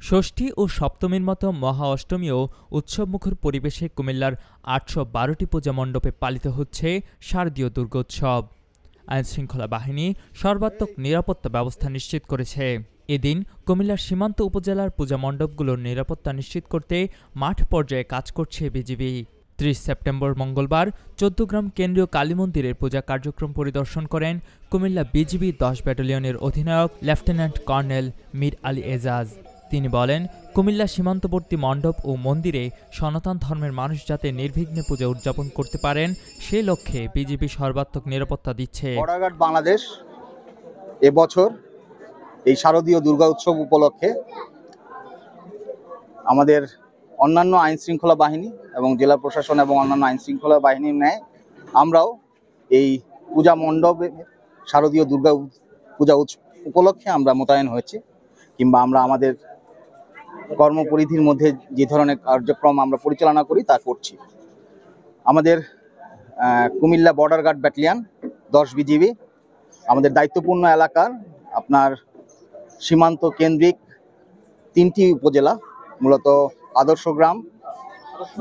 ষষ্ঠী ও সপ্তমীর মতো মহা অষ্টমীও উৎসবমুখর পরিবেশে কুমিল্লার ৮১২টি পূজা মণ্ডপে পালিত হচ্ছে শারদীয় দুর্গোৎসব। আইনশৃঙ্খলা বাহিনী সর্বাত্মক নিরাপত্তা ব্যবস্থা নিশ্চিত করেছে। এদিন কুমিল্লার সীমান্ত উপজেলার পূজা মণ্ডপগুলোর নিরাপত্তা নিশ্চিত করতে মাঠ পর্যায়ে কাজ করছে বিজিবি। ৩০ সেপ্টেম্বর মঙ্গলবার ১৪গ্রাম কেন্দ্রীয় কালী মন্দিরের পূজা কার্যক্রম পরিদর্শন করেন কুমিল্লা বিজিবি ১০ ব্যাটালিয়নের অধিনায়ক লেফটেন্যান্ট কর্নেল মীর আলী এজাজ। তিনি বলেন, কুমিল্লা সীমান্তবর্তী মণ্ডপ ও মন্দিরে সনাতন ধর্মের মানুষ যাতে নির্বিঘ্নে পূজা উদযাপন করতে পারেন সে লক্ষ্যে বিজিবি সর্বাত্মক নিরাপত্তা দিচ্ছে। বর্ডার গার্ড বাংলাদেশ এবছর এই শারদীয় দুর্গা উৎসব উপলক্ষে আমাদের অন্যান্য আইন শৃঙ্খলা বাহিনী এবং জেলা প্রশাসন এবং অন্যান্য আইন শৃঙ্খলা বাহিনীর ন্যায় আমরাও এই পূজা মণ্ডপে শারদীয় দুর্গা পূজা উপলক্ষে আমরা মোতায়েন হয়েছি, কিংবা আমরা আমাদের কর্মপরিধির মধ্যে যে ধরনের কার্যক্রম আমরা পরিচালনা করি তা করছি। আমাদের Comilla border guard battalion ১০ BGB আমাদের দায়িত্বপূর্ণ এলাকার আপনার সীমান্ত কেন্দ্রিক ৩টি উপজেলা, মূলত আদর্শ গ্রাম,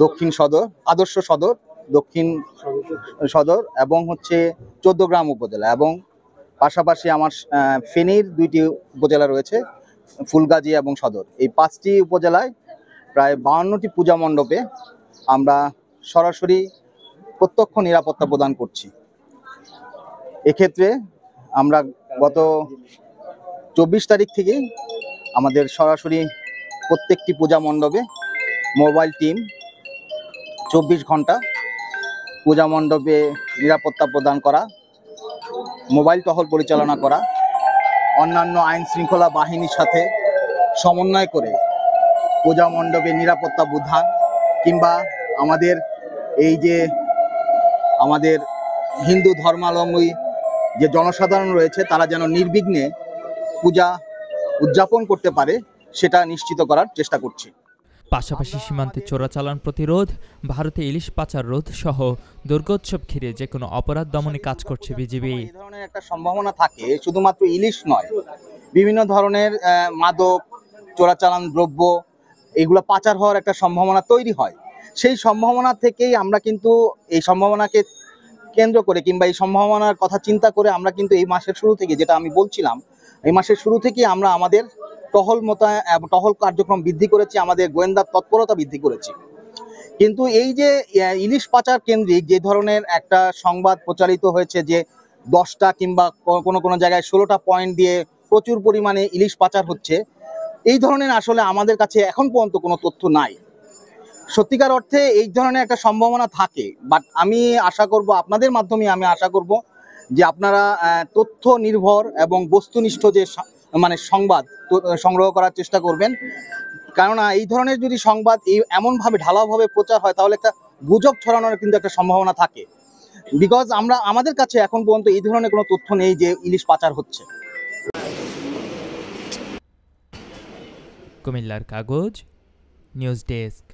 দক্ষিণ সদর, আদর্শ সদর, দক্ষিণ সদর এবং ১৪গ্রাম উপজেলা, এবং পাশাপাশি আমার ফেনীর ২টি উপজেলা রয়েছে, ফুলগাজী এবং সদর। এই ৫টি উপজেলায় প্রায় ৫২টি পূজা মণ্ডপে আমরা সরাসরি প্রত্যক্ষ নিরাপত্তা প্রদান করছি। এক্ষেত্রে আমরা গত ২৪ তারিখ থেকে আমাদের সরাসরি প্রত্যেকটি পূজা মণ্ডপে মোবাইল টিম ২৪ ঘন্টা পূজা মণ্ডপে নিরাপত্তা প্রদান করা, মোবাইল টহল পরিচালনা করা, অন্যান্য আইন শৃঙ্খলা বাহিনীর সাথে সমন্বয় করে পূজা মণ্ডপে নিরাপত্তা বিধান, কিংবা আমাদের এই যে আমাদের হিন্দু ধর্মাবলম্বী যে জনসাধারণ রয়েছে তারা যেন নির্বিঘ্নে পূজা উদযাপন করতে পারে সেটা নিশ্চিত করার চেষ্টা করছি। পাশাপাশি সীমান্তে চোরাচালান প্রতিরোধ, ভারতে ইলিশ পাচার রোধ সহ দুর্গোৎসব ঘিরে যে কোনো অপরাধ দমনে কাজ করছে বিজিবি। এই ধরনের একটা সম্ভাবনা থাকে, শুধুমাত্র ইলিশ নয়, বিভিন্ন ধরনের মাদক, চোরাচালান দ্রব্য এগুলো পাচার হওয়ার একটা সম্ভাবনা তৈরি হয়। সেই সম্ভাবনা থেকেই আমরা কিন্তু এই সম্ভাবনাকে কেন্দ্র করে কিংবা এই সম্ভাবনার কথা চিন্তা করে আমরা কিন্তু এই মাসের শুরু থেকে, যেটা আমি বলছিলাম, এই মাসের শুরু থেকেই আমরা আমাদের টহল কার্যক্রম বৃদ্ধি করেছি, আমাদের গোয়েন্দা তৎপরতা বৃদ্ধি করেছি। কিন্তু এই যে ইলিশ পাচার কেন্দ্রিক যে ধরনের একটা সংবাদ প্রচারিত হয়েছে যে 10টা কিংবা কোনো জায়গায় 16টা পয়েন্ট দিয়ে প্রচুর পরিমাণে ইলিশ পাচার হচ্ছে, এই ধরনের আসলে আমাদের কাছে এখন পর্যন্ত কোনো তথ্য নাই। সত্যিকার অর্থে এই ধরনের একটা সম্ভাবনা থাকে, বাট আমি আশা করব, আপনাদের মাধ্যমে আমি আশা করব যে আপনারা তথ্য নির্ভর এবং বস্তুনিষ্ঠ যে সংবাদ সংগ্রহ করার চেষ্টা করবেন। কেননা এই ধরনের যদি সংবাদ এমনভাবে ঢালাওভাবে প্রচার হয় তাহলে একটা গুজব ছড়ানোর কিন্তু একটা সম্ভাবনা থাকে, বিকজ আমাদের কাছে এখন পর্যন্ত এই ধরনের কোনো তথ্য নেই যে ইলিশ পাচার হচ্ছে। কুমিল্লার কাগজ, নিউজ ডেস্ক।